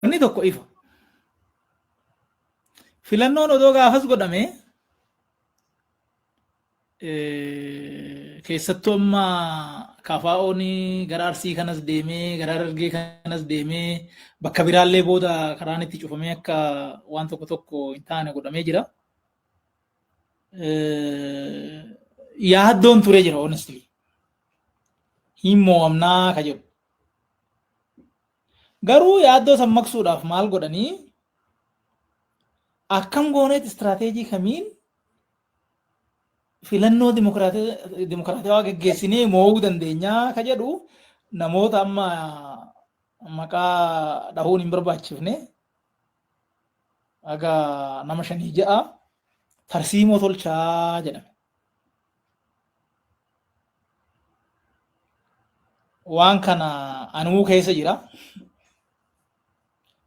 wanni tokko ifa. Filannoon odoo gaafas godhame keessattuu amma KFO'n gara Arsii kanas deemee gara Harargee kanas deemee bakka biraallee booda karaan itti cufamee akka waan tokko hin taane godhamee jira. Yaaddoon ture jira honestly. Hin mo'amnaa ka jedhu. Garuu yaaddoo san maqsuudhaaf maal godhanii akkam gooneet istirateejii kamiin filannoo dimokiraatawaa geggeessinee mo'uu dandeenyaa ka jedhu namoota amma maqaa dhahuun hin barbaachifne aga nama 5-6 tarsiimoo tolchaa jedhame. Waan kana anuu keessa jira.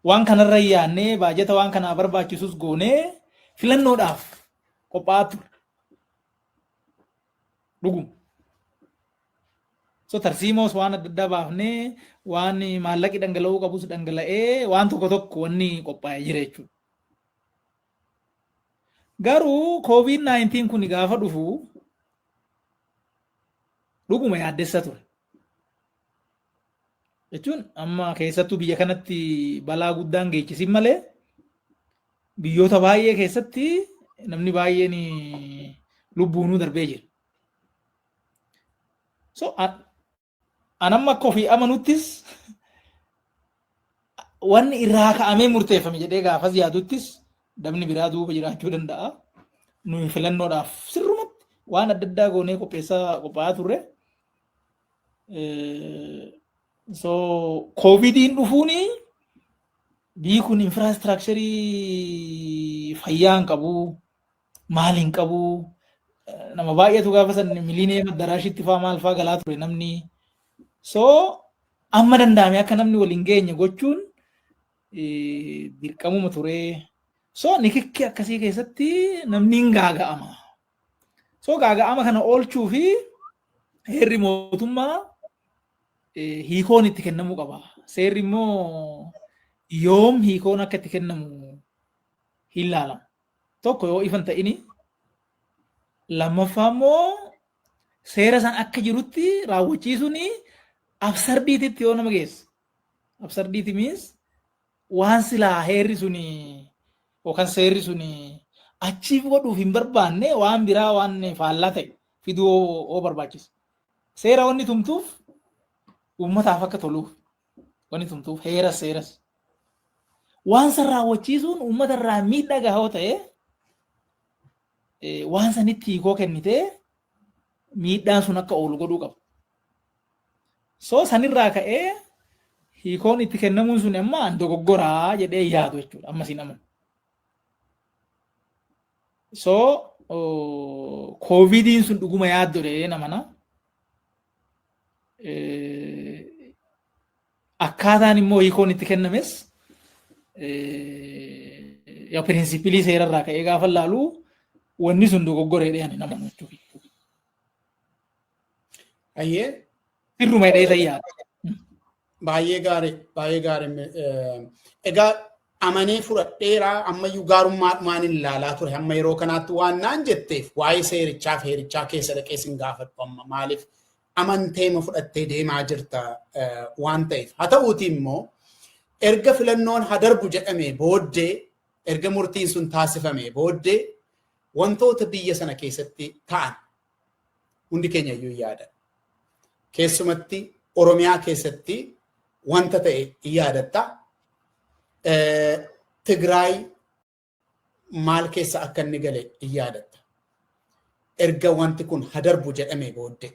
Waan kanarra yaannee baajata waan kanaa barbaachisus goonee filannoodhaaf qophaa'aa ture. Dhugum. So tarsiimoos waan adda addaa baafnee waan maallaqi dhangala'uu qabus dhangala'ee waan tokko wanni qophaa'ee jira jechuudha. Garuu COVID-19 kun gaafa dhufu dhuguma yaaddessa ture. Jechuun amma keessattuu biyya kanatti balaa guddaan geessisin malee biyyoota baay'ee keessatti namni baay'een lubbuunuu darbee jira. So anamma akka ofii amanuttis wanni irraa ka'amee murteeffame jedhee gaafas yaaduttis dabni biraa duuba jiraachuu danda'a. Nuyi filannoodhaaf sirrumatti waan adda addaa goonee qophaa'aa turre. So COVIDin dhufuuni biyyi kun infraastiraakcharii fayyaa hin qabu, maal hin qabu. Nama baay'eetu gaafa san miliinee addaraashitti fa'aa maal fa'aa galaa ture namni. So amma danda'ame akka namni waliin geenye gochuun dirqamuma ture. So nikikki akkasii keessatti namni hin gaaga'ama. So gaaga'ama kana oolchuu fi heerri mootummaa hiikoon itti kennamuu qaba. Seerri immoo yoom hiikoon akka itti kennamu hin laalama. Tokko yoo ifan ta'ini lammaffaa immoo seera san akka jirutti raawwachiisuun absardiititti yoo nama geessa. Absardiiti means waan silaa heerri suni yookaan seerri suni achiif godhuuf hin barbaanne waan biraa waan faallaa ta'e fiduu oo barbaachisa. Seera wanni tumtuuf uummataaf akka toluuf wanni tumtuuf seeras. Waan san raawwachiisuun uummata irraa miidhaa gahaa ta'e waan sanitti hiikoo kennitee miidhaan sun akka oolu godhuu qaba. So sanirraa ka'ee hiikoon itti kennamuun sun amma dogoggoraa jedhee yaadu jechuudha. Amma siin amanu. So COVIDin sun dhuguma yaaddodhe namana. Akkaataan immoo hiikoon itti kennames yaa pirinsipilii seerarraa ka'ee gaafa laalu wanni sun dogoggoreedha yaani namanu jechuudha. Ayyee. Sirruma hidhee tayyaadha. Baay'ee gaarii. Egaa amanee fudhadheeraa ammayyuu gaarummaa maaniin ilaalaa ture amma yeroo kanaatti waan naan jetteef waa'ee seerichaa fi heerichaa keessa dhaqee sin gaafadhu amma maaliif amanteema fudhattee deemaa jirta waan ta'eef. Haa ta'uuti immoo erga filannoon haa darbu jedhamee booddee erga murtiin sun taasifamee booddee wantoota biyya sana keessatti ta'an hundi keenya iyyuu yaadan. Keessumatti Oromiyaa keessatti wanta ta'e yaadatta. Tigraay maal keessa akka inni gale yaadatta. Erga wanti kun haa darbu jedhamee booddee.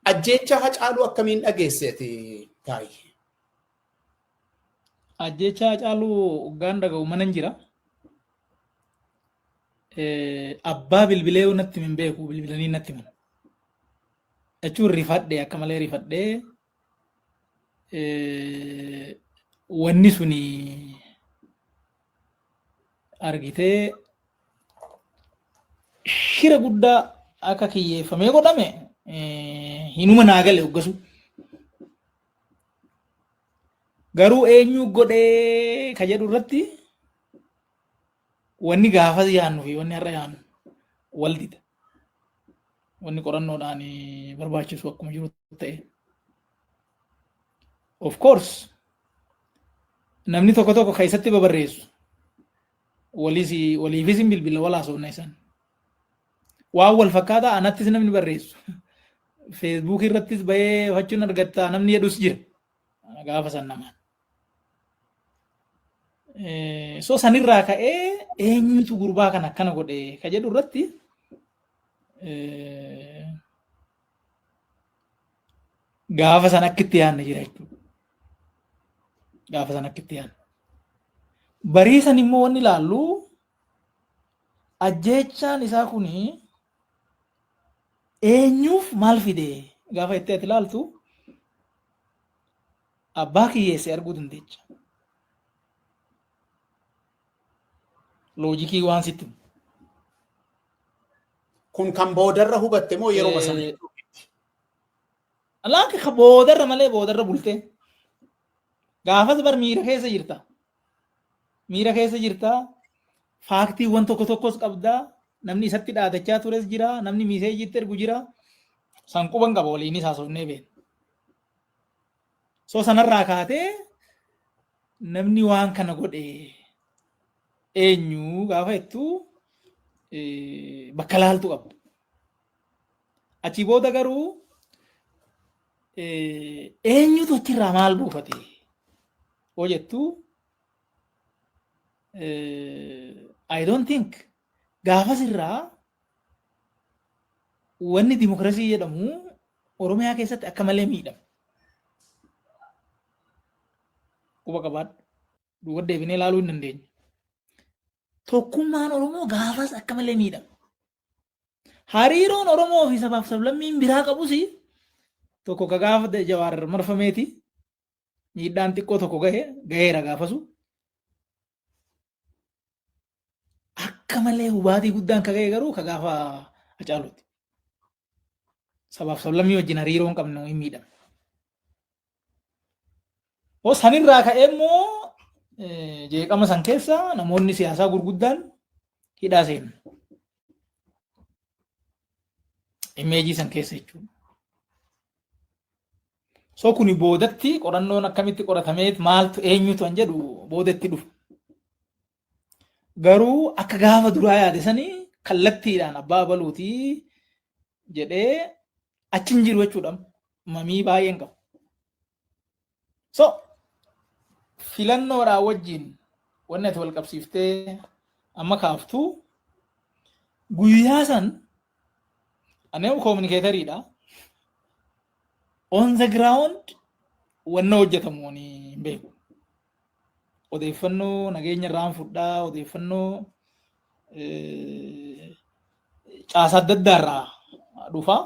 Ajjeechaa Hacaaluu akkamiin dhageesseeti Taayee? Ajjeechaa Hacaaluu hoggaan dhaga'u mana hin jira. Abbaa bilbilee natti hin beeku bilbilanii natti himan. Jechuun rifadhee akka malee rifadhee wanni suni argitee shira guddaa akka kiyyeeffamee godhame hinuma naa gale hoggasu. garuu eenyu godhee ka jedhu irratti wanni gaafa yaannu fi wanni har'a yaannu wal dida. Wanni qorannoodhaan barbaachisu akkuma jiru ta'e. Of course namni tokko tokko keessatti babarreessu waliifis hin bilbila wal haasofna isaan. Waan wal fakkaataa anattis namni barreessu. Facebook irrattis bahee fachuun argatta namni jedhus jira. Gaafa san namaan. So sanirraa ka'ee eenyutu gurbaa kan akkana godhe ka jedhu irratti gaafa san akkitti yaanne jira jechuudha. Gaafa san akkitti yaanne. Barii san immoo wanni ilaallu ajjeechaan isaa kuni eenyuuf maal fide gaafa itti ati ilaaltu abbaa kiyyeesse arguu dandeecha. Loojikii waan sitti. Kun kan boodarra hubatte moo yeroo masanii? Alaaka ka boodarra malee boodarra bultee. Gaafas bar miira keessa jirta. Miira keessa jirta. Faaktiiwwan tokko tokkos qabdaa. Namni isatti dhaadachaa tures jira. Namni miiseejiitti ergu jira. San quban qaba waliinis haasofnee beekna. So sanarraa kaatee namni waan kana godhe eenyu gaafa jettu bakka laaltu qabdu. Achi booda garuu eenyutu achirraa maal buufate yoo jettu I don't think gaafas irraa wanni dimokiraasii jedhamu Oromiyaa keessatti akka malee miidhama. Quba qabaadhu. Duuba deebinee ilaaluu hin dandeenye. Tokkummaan Oromoo gaafas akka malee miidhama. Hariiroon Oromoo fi sabaaf sablammiin biraa qabus tokko ka gaafa Jawaar marfameeti miidhaan xiqqoo tokko gaheera gaafasu. Akka malee hubaatii guddaan ka gahe garuu ka gaafa Hacaaluuti. Sabaaf sablammii wajjin hariiroo hin qabne hin miidhama. Sanirraa ka'ee immoo jeeqama san keessa namoonni siyaasaa gurguddaan hidhaa seenu. Imeejii san keessa jechuudha. So kuni boodatti qorannoon akkamitti qoratameet maaltu eenyutu an jedhu boodatti dhufu. Garuu akka gaafa duraa yaade sanii kallattiidhaan abbaa baluutii jedhee achi jiru jechuudha. Mamii baay'een qabu. So filannoodhaa wajjin wanni ati wal qabsiiftee amma kaaftu guyyaa san aneemu koominikeetariidha. On the ground wanna hojjetamu hin beeku. Odeeffannoo nageenya irraan fudhaa, odeeffannoo caasaa adda addaa irraa dhufa.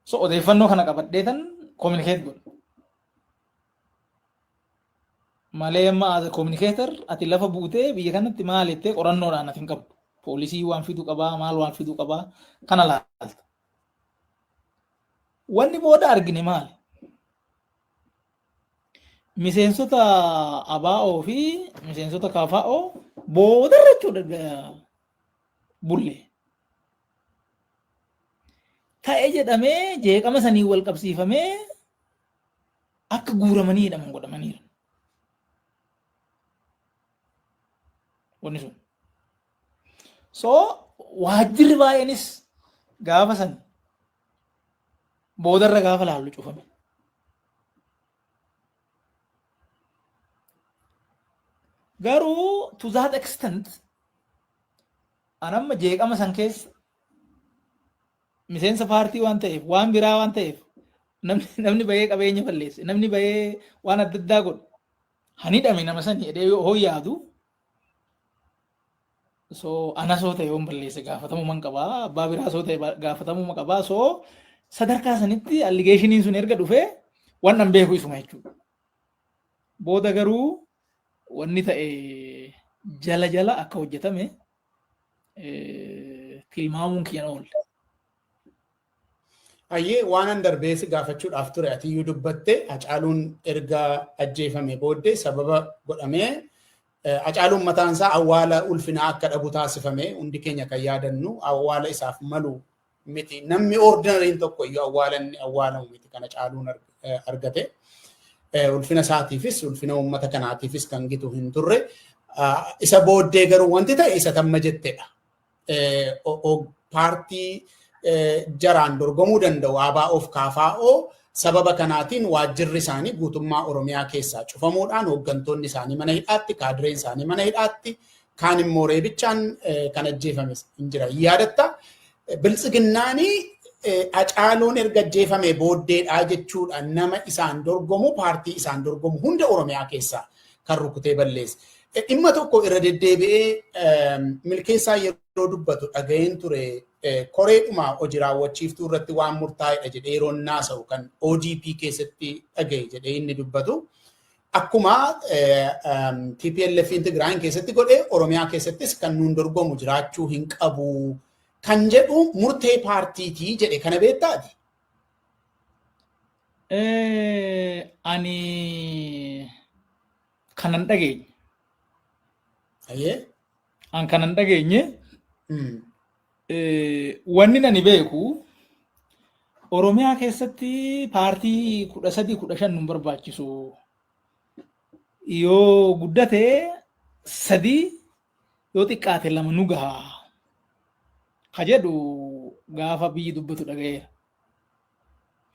So odeeffannoo kana qabadheetan koominikeet godha. Malee amma as a communicator ati lafa buutee biyya kanatti maal jettee qorannoodhaan ati hin qabdu. Poolisii waan fiduu qabaa, maal waan fiduu qabaa kana laalta. Wanni booda argine maali? Miseensota ABO fi miseensota KFO boodarra jechuudha bulle. Ta'ee jedhamee jeeqama sanii wal qabsiifamee akka guuramanii hidhaman godhamaniiru. Wanni sun. So waajjirri baay'eenis gaafa san boodarra gaafa laallu cufame. Garuu to that extent anamma jeeqama san keessa miseensa paartii waan ta'eef waan biraa waan ta'eef namni bahee qabeenya balleesse namni bahee waan adda addaa godhu hanidhame nama sani jedhee hoo yaadu so ana soo ta'e yoon balleesse gaafatamuu qabaa abbaa biraa soo ta'e gaafatamuu qabaa so sadarkaa sanitti alligeeshiniin sun erga dhufee waan an beeku isuma jechuudha. Booda garuu wanni ta'e jala akka hojjetame tilmaamuun kiyyan oolle. Ayyee waan an darbees gaafachuudhaaf ture ati iyyuu dubbatte Hacaaluun erga ajjeefame booddee sababa godhamee Hacaaluun mataan isaa awwaala ulfinaa akka dhabu taasifame hundi keenya kan yaadannu awwaala isaaf malu miti namni ordinariin tokko iyyuu awwaalamu miti kan Hacaaluun argate ulfina isaatiifis ulfina uummata kanaatiifis kan gitu hin turre isa booddee garuu wanti ta'e isa tamma jettedha paartii jaraan dorgomuu danda'u ABO'f KFO sababa kanaatiin waajjirri isaanii guutummaa Oromiyaa keessaa cufamuudhaan hooggantoonni isaanii mana hidhaatti kaadireen isaanii mana hidhaatti kaan immoo reebichaan kan ajjeefames hin jira yaadatta biltsiginnaanii Hacaaluun erga ajjeefame booddeedhaa jechuudhaan nama isaan dorgomu paartii isaan dorgomu hunda Oromiyaa keessaa kan rukutee balleesse dhimma tokko irra deddeebi'ee milkeessaa yeroo dubbatu dhaga'een ture koreedhuma hojii raawwachiiftuu irratti waan murtaa'edha jedhee yeroo naasa'u kan ODP keessatti dhaga'e jedhee inni dubbatu akkuma TPLF Tigraayin keessatti godhee Oromiyaa keessattis kan nuun dorgomu jiraachuu hin qabu kan jedhu murtee paartiitii jedhe kana beektaati. Ani kanan dhageenye. Ayyee. An kanan dhageenye. Wanni ani beeku Oromiyaa keessatti paartii 13-15 nun barbaachisu yoo guddate 3 yoo xiqqaate 2 nu gaha ka jedhu gaafa biyyi dubbatu dhaga'eera.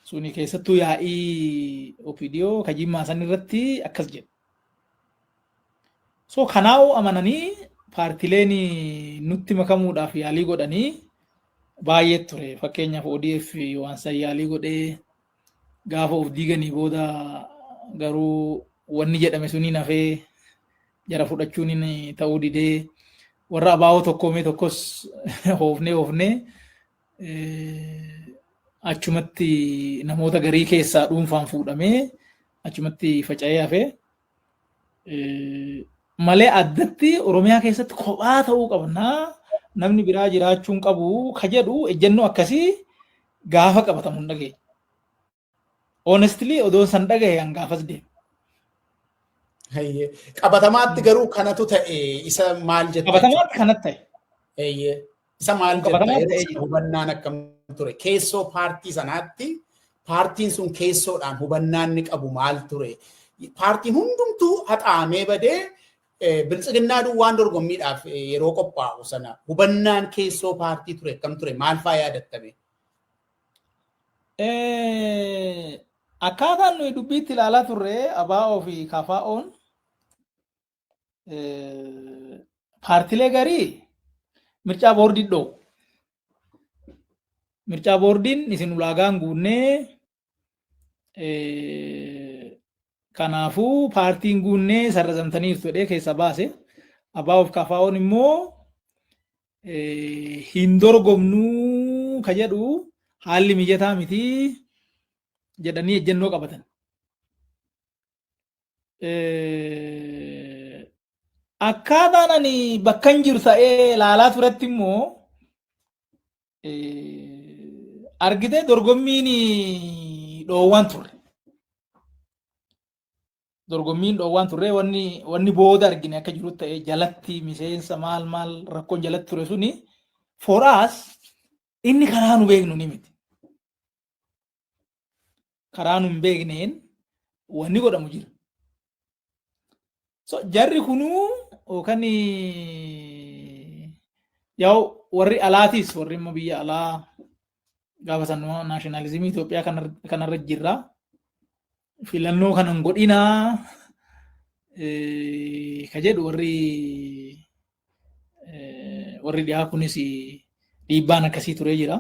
Suni keessattuu yaa'ii OPDO ka Jimmaa san irratti akkas jedha. So kanaa'u amananii paartileen nutti makamuudhaaf yaalii godhanii baay'ee ture. Fakkeenyaaf ODF waan san yaalii godhee gaafa of diiganii booda garuu wanni jedhame suniin hafee jara fudhachuun ta'uu didee warra ABO tokkoomee tokkos hoofnee achumatti namoota garii keessaa dhuunfaan fuudhamee achumatti faca'ee hafee malee addatti Oromiyaa keessatti kophaa ta'uu qabnaa namni biraa jiraachuun qabu ka jedhu ejjennoo akkasii gaafa qabatamu hin dhageenye. Honestly odoon san dhagaye an gaafas deema. Qabatamaatti garuu kanatu ta'e isa maal jette? Qabatamaatti kanatti ta'e. Isa maal jette? Hubannaan akkam ture? Keessoo paartii sanaatti paartiin sun keessoodhaan hubannaan ni qabu maal ture? Paartiin hundumtuu haxaamee badee biltsiginnaa duwwaan dorgommiidhaaf yeroo qophaa'u sana hubannaan keessoo paartii ture akkam ture? Maal fa'aa yaadattame? Akkaataan nuyi dubbiitti ilaalaa turre ABO fi KFO'n paartilee garii mircaa boordii dhoo. Mircaa boordiin isin ulaagaan guunnee kanaafuu paartiin guunnee sarrazamtaniirtu jedhee keessa baase. ABO fi KFO'n immoo hin dorgomnuu ka jedhu haalli mijataa miti jedhanii ejjennoo qabatan. Akkaataan ani bakka hin jiru ta'ee ilaalaa turetti immoo argitee dorgommiin dhoowwan turre. Dorgommiin dhoowwan turre wanni booda argine akka jiru ta'ee jalatti miseensa maal rakkoon jalatti ture suni foraas inni karaa nu beeknu ni miti. Karaa nu hin beekneen wanni godhamu jira. So jarri kunuu yookaan yaa'u warri alaatis warri immoo biyya alaa gaafa san naashinaalizimii Itoophiyaa kanarra jirra. Filannoo kanan godhinaa ka jedhu warri dhiyaa kunis dhiibbaan akkasii turee jira.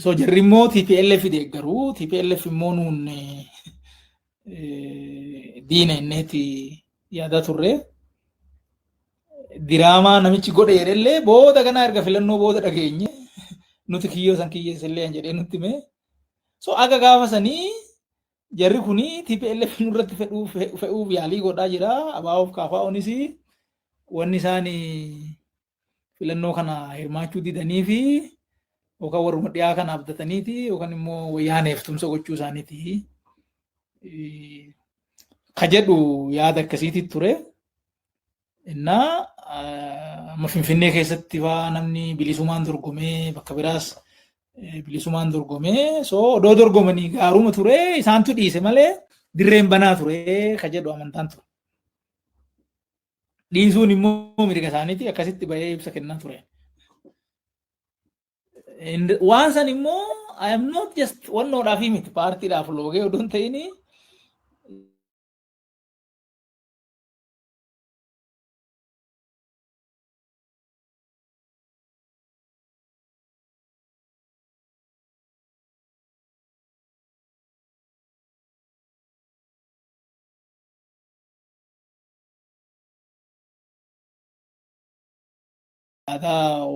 So jarri immoo TPLF deeggaru. TPLF immoo nuun diina inneeti yaada turre. Diraamaa namichi godhe jedhellee booda kana erga filannoo booda dhageenye nuti kiyyoo san kiyyeessillee jedhee nutti hime. So aga gaafa sanii jarri kuni TPLF nurratti fe'uuf yaalii godhaa jira. ABO fi KFO'nis wanni isaan filannoo kana hirmaachuu didanii fi yookaan warruma dhiyaa kan abdataniiti yookaan immoo wayyaaneef tumsa gochuu isaaniiti. Ka jedhu yaada akkasiitti ture. Innaa amma Finfinnee keessatti faa namni bilisumaan dorgomee bakka biraas bilisumaan dorgomee so odoo dorgomanii gaaruma ture isaantu dhiise malee dirreen banaa ture ka jedhu amantaan ture. Dhiisuun immoo mirga isaaniiti akkasitti bahee ibsa kennaa ture. Waan san immoo I am not just wannoodhaaf miti paartiidhaaf loogee odoo hin ta'in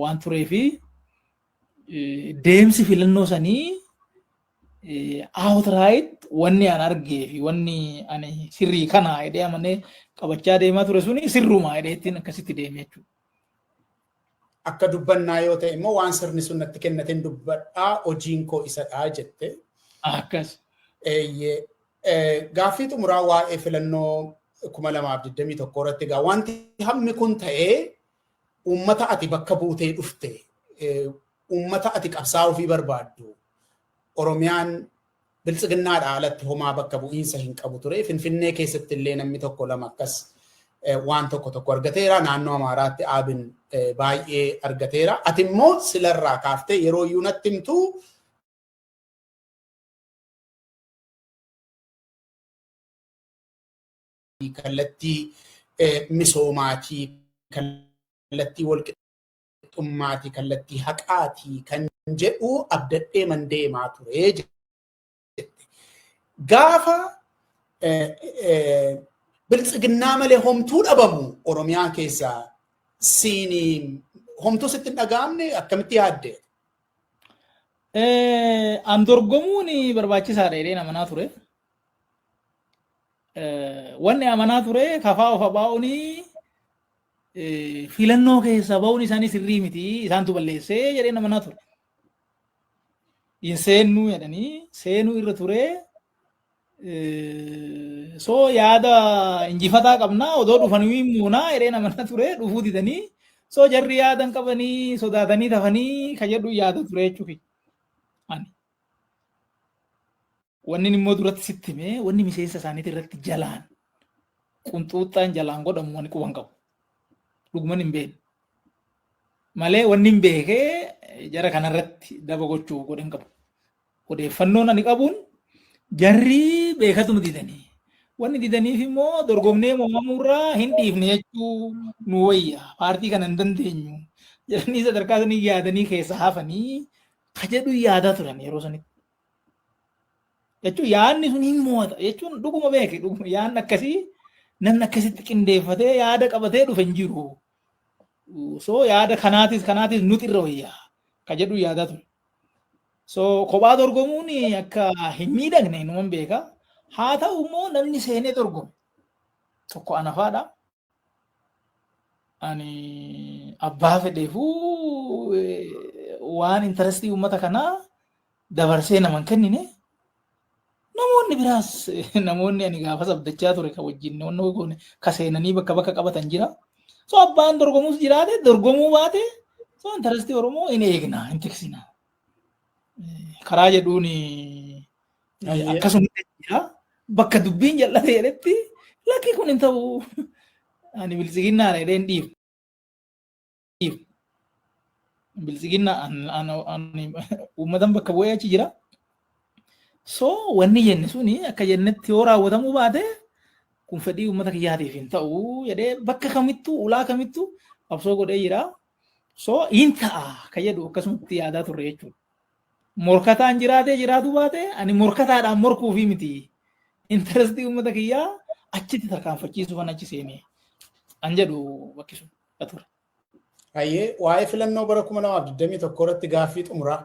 waan tureefi deemsi filannoo sanii outright wanni an argee fi wanni ani sirrii kana jedhee amanee qabachaa deemaa ture suni sirrumaa jedhee ittiin akkasitti deemee jechuudha. Akka dubbannaa yoo ta'e immoo waan sirni sun natti kennateen dubbadhaa hojiin koo isadhaa jette. Akkas. Gaaffii xumuraa waa'ee filannoo 2021 irratti egaa wanti hammi kun ta'ee uummata ati bakka buutee dhufte uummata ati qabsaa'uu fi barbaaddu Oromiyaan biltsiginnaadhaa alatti homaa bakka bu'iinsa hin qabu ture. Finfinnee keessatti illee namni tokko lama akkas waan tokko argateera. Naannoo Amaaraatti aabin baay'ee argateera. Ati immoo silarraa kaaftee yeroo iyyuu natti himtu kallattii misoomaatii kallattii walqixxummaatii kallattii haqaatii kan jedhu abdadhee man deemaa ture jette. Gaafa biltsiginnaa malee homtuu dhabamu Oromiyaa keessaa siinii homtuu sitti hin dhaga'amne akkamitti yaadde? An dorgomuun barbaachisaadha jedheen amanaa ture. Wanni amanaa ture kafaa of baa'uuni filannoo keessa ba'uun isaanii sirrii miti isaantu balleessee jedheen amanaa ture. Seenuu jedhanii seenuu irra ture. So yaada injifataa qabnaa odoo dhufanii muunaa jedheen amanaa ture dhufuu didanii so jarri yaadan qabanii sodaatanii tafanii ka jedhu yaada ture jechuudha. Wanni immoo duratti sitti himee wanni miseensa isaaniitti irratti jalaan qunxuuxxaan jalaan godhamu wanni quban qabu. Dhuguman hin beekne. Malee wanni hin beekee jara kanarratti daba gochuu godhan qabu. Odeeffannoon ani qabuun jarri beekatuma didanii. Wanni didaniif immoo dorgomnee moomamuurraa hin dhiifne jechuu nu wayya. Paartii kana hin dandeenyu. Jedhanii sadarkaa sanii yaadanii keessa hafanii ka jedhu yaadaa turan yeroo sanitti. Jechuun yaadni sun hin mo'ata. Jechuun dhuguma beeke yaadni akkasii namni akkasitti qindeeffatee yaada qabatee dhufe hin jiru. So yaada kanaatis nuti irra wayyaa ka jedhu yaadaa ture. So kophaa dorgomuun akka hin miidhagne numan beeka. Haa ta'u immoo namni seenee dorgome tokko anafaadha. Ani abbaa fedheefuu waan intarestii uummata kanaa dabarsee naman kennine. Namoonni biraas namoonni ani gaafa sabdachaa ture ka wajjin namoonni goone ka seenanii bakka qabatan jira. So abbaan dorgomuus jiraate dorgomuu baate so intarestii Oromoo hin eegna hin tiksina. Karaa jedhuun akkasumatti jira. Bakka dubbiin jal'ate jedhetti lakki kun hin ta'u ani biltsiginnaa jedheen dhiif. Biltsiginnaa uummatan bakka bu'ee achi jira. So wanni jenne suni akka jennetti yoo raawwatamuu baate kun fedhii uummata kiyyaatiif hin ta'u jedhee bakka kamittuu ulaa kamittuu qabsoo godhee jira. So hin ta'a ka jedhu akkasumatti yaadaa turre jechuudha. Morkataan jiraatee jiraatu baate ani morkataadhaan morkuufi miti. Intarestii uummata kiyyaa achitti tarkaanfachiisuu kan achi seenee an jedhu bakki sun ture. Ayyee waa'ee filannoo bara 2021 irratti gaaffii xumuraa.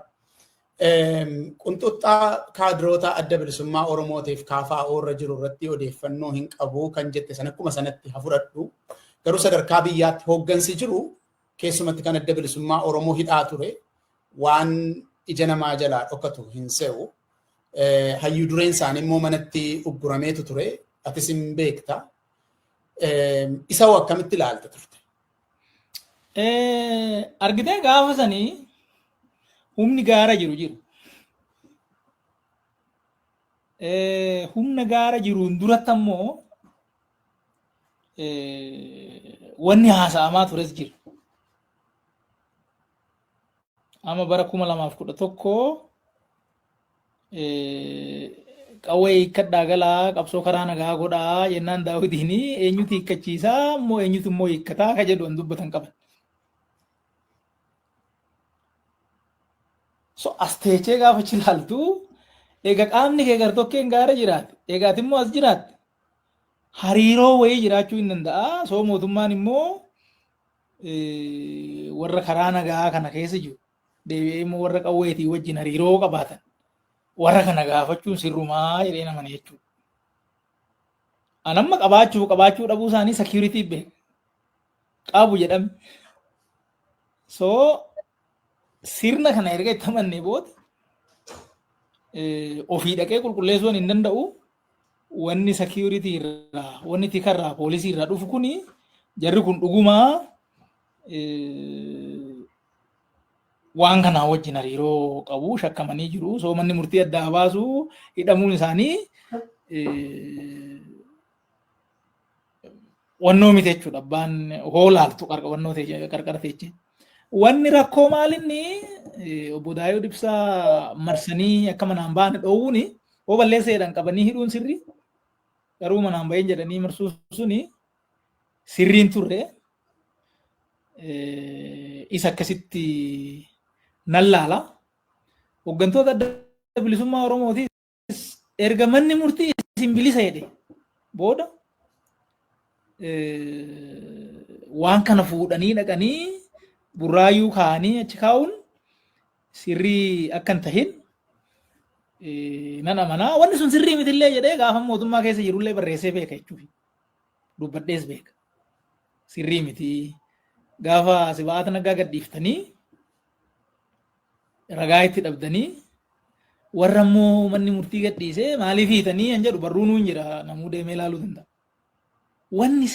Qunxuxxaa kaadiroota adda bilisummaa Oromootiif KFO irra jiru irratti odeeffannoo hin qabu kan jette san akkuma sanatti hafudhadhu. Garuu sadarkaa biyyaatti hooggansi jiru keessumatti kan adda bilisummaa Oromoo hidhaa ture waan ija namaa jalaa dhokatu hin se'u. Hayyuu dureen isaanii immoo manatti uggurameetu ture. Atis hin beekta. Isa hoo akkamitti ilaalta turte? Argitee gaafa sanii humni gaara jiru. Humna gaara jiruun duratti ammoo wanni haasa'amaa tures jira. Amma bara 2011 qawwee hiikkadhaa galaa qabsoo karaa nagaa godhaa jennaan Daawitiin eenyutu hiikkachiisaa immoo eenyutu immoo hiikkataa ka jedhu an dubbatan qaban. So asteechee gaafa ilaaltu egaa qaamni kee gartokkeen gaara jiraate egaati immoo as jiraatte hariiroo wayii jiraachuu hin danda'a. So mootummaan immoo warra karaa nagaa kana keessa jiru deebi'ee immoo warra qawweetii wajjin hariiroo qabaatan warra kana gaafachuun sirrumaa jedhee namani jechuudha. Anamma qabaachuu dhabuu isaanii security beeka qabu jedhame. So sirna kana erga itti amannee booda ofii dhaqee qulqulleessuu hin danda'u. Wanni security irraa wanni tikarraa poolisii irraa dhufu kuni jarri kun dhugumaa waan kanaa wajjin hariiroo qabu shakkamanii jiru. So manni murtii addaa baasu hidhamuun isaanii wannoo miti jechuudha. Abbaan hoolaaltu wannoo qarqara teechee. Wanni rakkoo maalinni obbo Daayoo Ibsaa marsanii akka manaan baane dhoowwuuni oo balleesseedhaan qabanii hidhuun sirri garuu manaan baheen jedhanii marsuu suni sirriin turre isa akkasitti nan laala. Hooggantoota adda bilisummaa Oromootis erga manni murtii isin bilisa jedhe booda waan kana fuudhanii dhaqanii burraayuu kaanii achi kaa'uun sirrii akka hin tahin nan amanaa. Wanni sun sirrii mitillee jedhee gaafa mootummaa keessa jirullee barreessee beeka jechuudha. Dubbadhees beeka. Sirrii miti. Gaafa Sibaata Naggaa gadhiiftanii ragaa itti dhabdanii warra immoo manni murtii gadhiisee maaliif hiitanii hin jedhu barruun hin jira namuu deemee ilaaluu danda'a. Wanni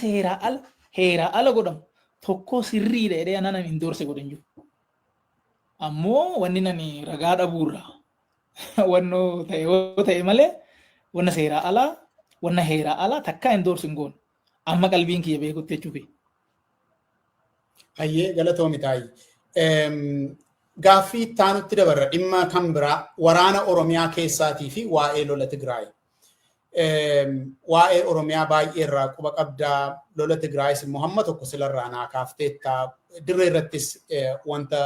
heeraa ala godhamu tokko sirriidha jedhee anan indoorse godhan jiru. Ammoo wanni nani ragaa dhabuurra wannoo ta'e yoo ta'e malee wanna seeraa alaa wanna heeraa alaa takka indoorse hin goone amma qalbiin kiyya beekutti jechuufi. Hayyee galatoomi taa'ii. Gaaffii ittaanutti dabarra dhimma kan biraa waraana Oromiyaa keessaatii fi waa'ee lola Tigraay. Waa'ee Oromiyaa baay'ee irraa quba qabdaa. Lola Tigraayis immoo hamma tokko silarraa naa kaafteetta. Dirree irrattis wanta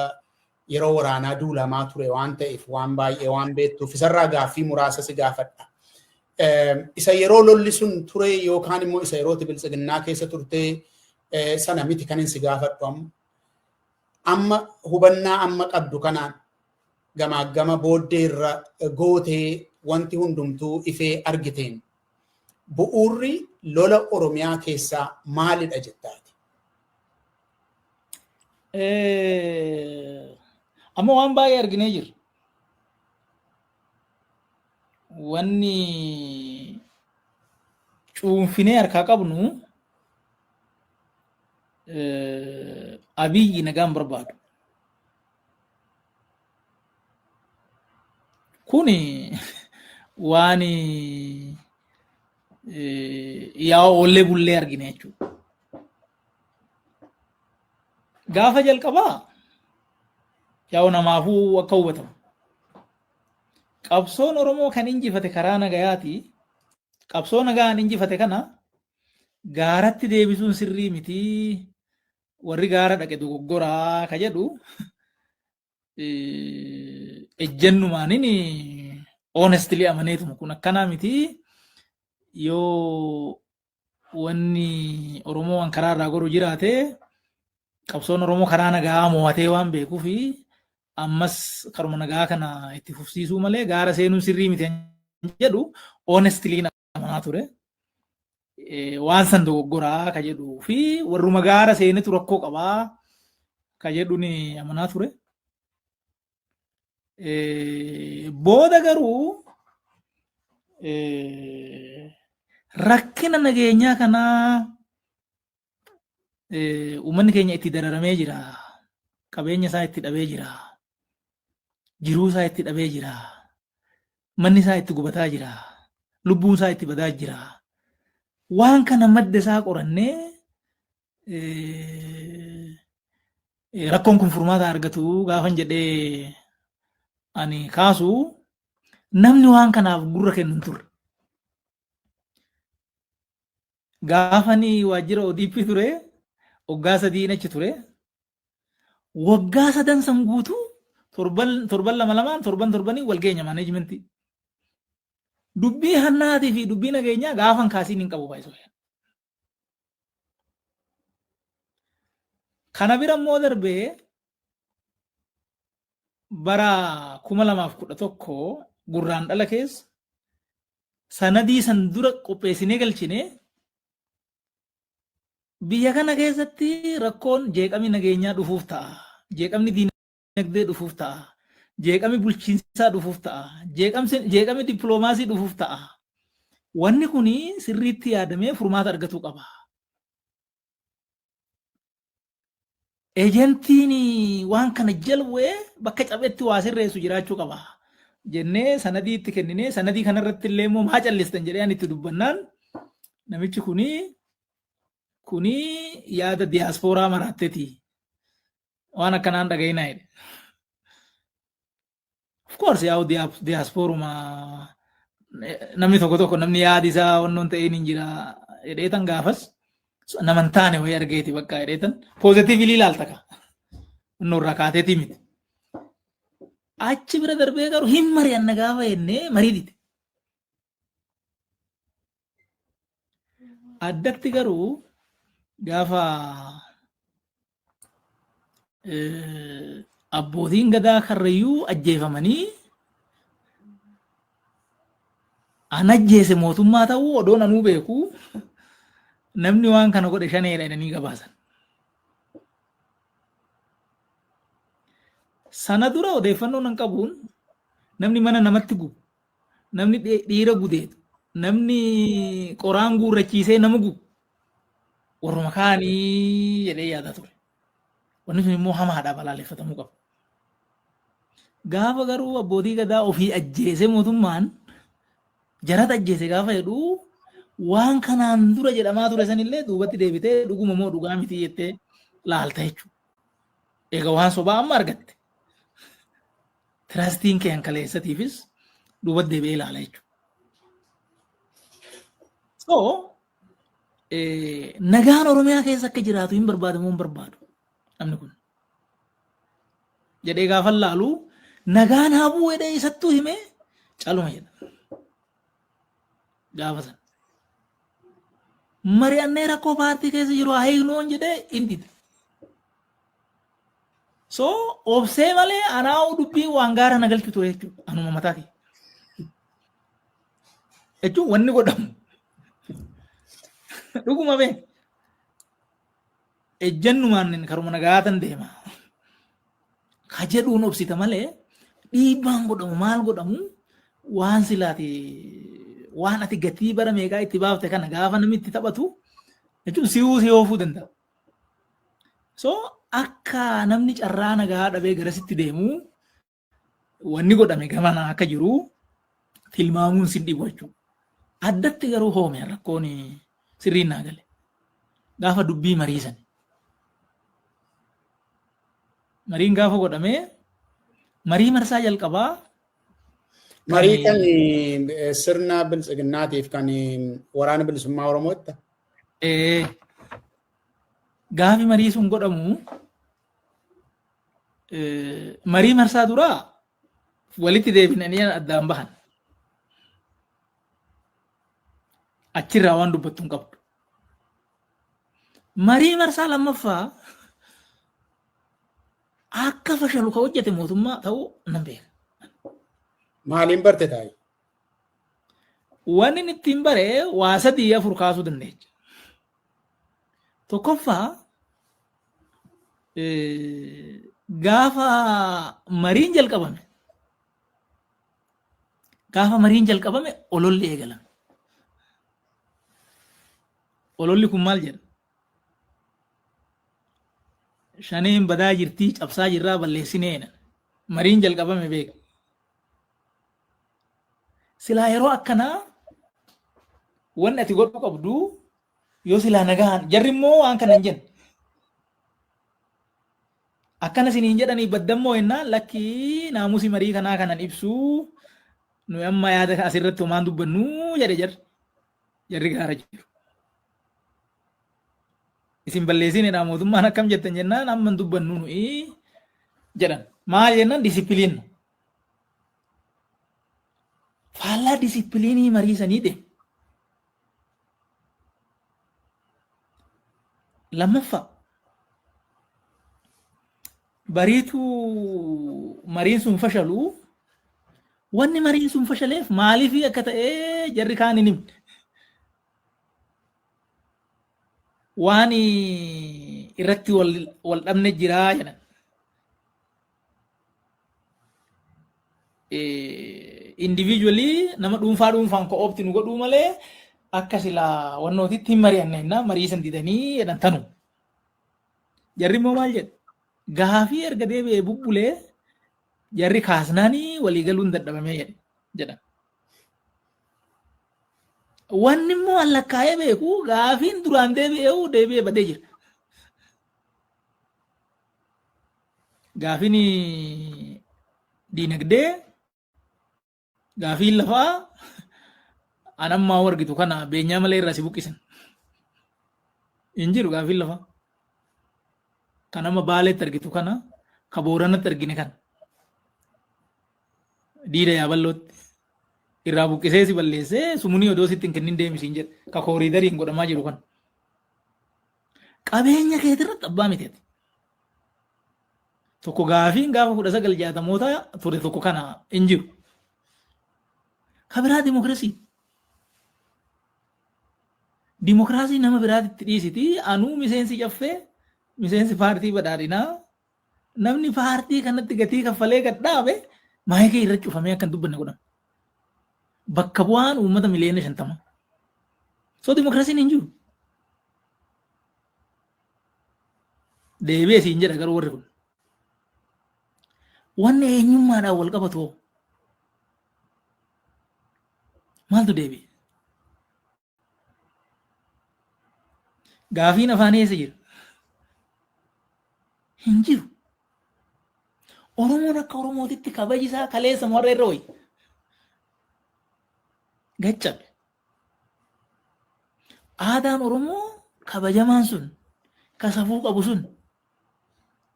yeroo waraanaa duulamaa ture waan ta'eef waan baay'ee waan beektuuf isarraa gaaffii muraasa si gaafadha. Isa yeroo lolli sun ture yookaan immoo isa yeroo Biltsiginnaa keessa turte sana miti kan hin si gaafadhu amma hubannaa amma qabdu kanaan gama booddee irra gootee wanti hundumtuu ifee argiteen bu'uurri lola Oromiyaa keessaa maalidha jettaati? Amma waan baay'ee arginee jirra. Wanni cuunfinee harkaa qabnu Abiyyi nagaan barbaadu. Kuni waan yaa ollee bullee argine jechuudha. Gaafa jalqabaa yaa namaafuu akka hubatamu. Qabsoon Oromoo kan injifate karaa nagayaati. Qabsoo nagaan injifate kana gaaratti deebisuun sirrii miti. Warri gaara dhaqe dogoggoraa ka jedhu ejjennumaaniin honestly amaneetuma kun akkanaa miti. Yoo wanni Oromoo waan karaa irraa godhu jiraate qabsoon Oromoo karaa nagaa mo'atee waan beekuufi ammas karuma nagaa kana itti fufsiisuu malee gaara seenuun sirrii miti jedhu honestly amanaa ture. Waan san dogoggoraa ka jedhuu fi warruma gaara seenetu rakkoo qabaa ka jedhu ni amanaa ture. Booda garuu rakkina nageenyaa kanaa uummanni keenya itti dararamee jira. Qabeenya isaa itti dhabee jira. Jiruu isaa itti dhabee jira. Manni isaa itti gubataa jira. Lubbuun isaa itti badaa jira. Waan kana madda isaa qorannee rakkoon kun furmaata argatu gaafan jedhee ani kaasu namni waan kanaaf gurra kennu hin turre. Gaafani waajjira ODP ture waggaa 3 achi ture. Waggaa 3 san guutuu torban lama torbanii wal geenya maaneejmentii. Dubbii hannaatii fi dubbii nageenyaa gaafan kaasiin hin qabu baay'isoo. Kana bira immoo darbee bara 2011 Gurraandhala keessa sanadii san dura qopheessinee galchine biyya kana keessatti rakkoon jeeqamni nageenyaa dhufuuf ta'a. Jeeqamni diinagdee dhufuuf ta'a. Jeeqamni bulchiinsaa dhufuuf ta'a. Jeeqamni dippiloomaasii dhufuuf ta'a. Wanni kuni sirriitti yaadamee furmaata argatuu qaba. Ejentiin waan kana jalwee bakka cabetti waa sirreessu jiraachuu qaba. Jennee sanadii itti kenninee sanadii kanarratti illee immoo maa callistan jedhee ani itti dubbannaan namichi kuni yaada diyaaspooraa maraatteeti. Waan akkanaan dhaga'inaa jedhe. Of course yaa'u diyaasporuma namni tokko namni yaadi isaa wannoon ta'een hin jira jedheetan gaafas naman taane wayii argeeti bakka jedheetan poozitiivili ilaalta ka. Wannoon irraa kaateetii miti. Achi bira darbee garuu hin mari'anna gaafa jennee marii dite. Addatti garuu gaafa abbootiin gadaa karrayyuu ajjeefamanii an ajjeese mootummaa ta'uu odoon anuu beeku namni waan kana godhe shaneedha jedhanii gabaasan. Sana dura odeeffannoo nan qabuun namni mana namatti gubu, namni dhiira gudeetu, namni qoraan guurrachiisee nama gubu warruma kaanii jedhee yaada ture. Wanni sun immoo hamaadhaa balaaleffatamuu qaba. Gaafa garuu abbootii gadaa ofii ajjeese mootummaan jarata ajjeese gaafa jedhu waan kanaan dura jedhamaa ture sanillee duubatti deebitee dhuguma moo dhugaa miti jettee laalta jechuudha. Egaa waan sobaa amma argatte. Tirastiin kee kaleessatiifis duubatti deebi'ee ilaala jechuudha. So nagaan Oromiyaa keessa akka jiraatu hin barbaadamu hin barbaadu namni kun. Jedhee gaafa laalu nagaan haa bu'u jedhee isattuu himee caluma jedha. Gaafa sana. Mari'annee rakkoo paartii keessa jiru haa hiiknuun jedhee hin dide. So obsee malee anaa'u dubbii waan gaara na galchu ture jechuudha. Anuma mataa kee. Jechuun wanni godhamu. Dhuguma bee. Ejjannumaan karuma nagaatan deema. Ka jedhuun obsita malee dhiibbaan godhamu maal godhamu waan silaati waan ati gatii bara meeqaa itti baafte kana gaafa namni itti taphatu jechuun si oofuu danda'a. So akka namni carraa nagaa dhabee garasitti deemu wanni godhame gamana akka jiru tilmaamuun sin dhibu jechuudha. Addatti garuu hoome rakkoon sirriin naa gale. Gaafa dubbii mariisan. Mariin gaafa godhamee marii marsaa jalqabaa. Marii kan sirna bilchiginnaatiif kan waraana bilisummaa Oromootti. Gaafi marii sun godhamu marii marsaa duraa walitti deebinanii addaan bahan. Achirraa waan dubbattu hin qabdu. Marii marsaa lammaffaa akka fashalu ka hojjete mootummaa ta'uu nan beeka. Maaliin barte taa'e? Wanni ittiin baree waa 3-4 kaasuu dandeenya. Tokkoffaa gaafa mariin jalqabame Gaafa mariin jalqabame ololli eegalan. Ololli kun maal jedha? Shaneen badaa jirtii cabsaa jirraa balleessineena. Mariin jalqabame beeka. Silaa yeroo akkanaa wanni ati godhuu qabdu yoo silaa nagaan jarri immoo waan kana hin jenne. Akkana isiniin jedhanii baddammoo jennaan lakkii naamusi marii kanaa kanan ibsuu nuyi amma yaada asirratti homaan dubbannuu jedhe jarri gaara jiru. Isin balleessinedha mootummaan akkam jettan jennaan amma hin dubbannu nuyi jedhan. Maal jennaan disipiliin. Faallaa disipiliinii mariisanii deemu. Lammaffaa bariitu mariin sun fashaluu wanni mariin sun fashaleef maaliif akka ta'ee jarri kaan hin himne. Waan irratti wal dhabne jiraa jedhan. Individually nama dhuunfaan ko'oobti nu godhuu malee akka silaa wannootitti hin mari'anne jennaan marii san didanii jedhan tanu. Jarri immoo maal jedhe? Gaafii erga deebi'ee bubbulee jarri kaasnaanii waliigaluun dadhabamee jedhan. Wanni immoo allakkaa'ee beeku gaafiin duraan deebi'ee badee jira. Gaafiin diinagdee, gaafiin lafaa anammaa wargitu kana beenyaa malee irraa si buqqisan. Hin jiru gaafiin lafaa. Kan amma Baaleetti argitu kana, ka Booranatti argine kana. Diida Yaaballootti. Irraa buqqisee si balleessee sumunii odoo sitti hin kennin deemisiin jedhe ka kooriidariin godhamaa jiru kan. Qabeenya keetirratti abbaa miteeti. Tokko gaafiin gaafa 1960 ture tokko kana hin jiru. Ka biraa dimokiraasii. Dimokiraasii nama biraatitti dhiisiti anuu miseensi caffee miseensi paartii badhaadhinaa namni paartii kanatti gatii kaffalee gad dhaabe maayikii irra cufamee akka hin dubbanne godhama. Bakka bu'aan uummata miliyoona 50. So dimokiraasiin hin jiru. Deebi'ee siin jedha garuu warri kun. Wanni eenyummaadhaan wal qabatu hoo? Maaltu deebi'e? Gaafiin afaan eessa jira? Hin jiru. Oromoon akka Oromootitti kabaji isaa kaleessa warra irra wayi. Gaccabe. Aadaan Oromoo kabajamaan sun ka safuu qabu sun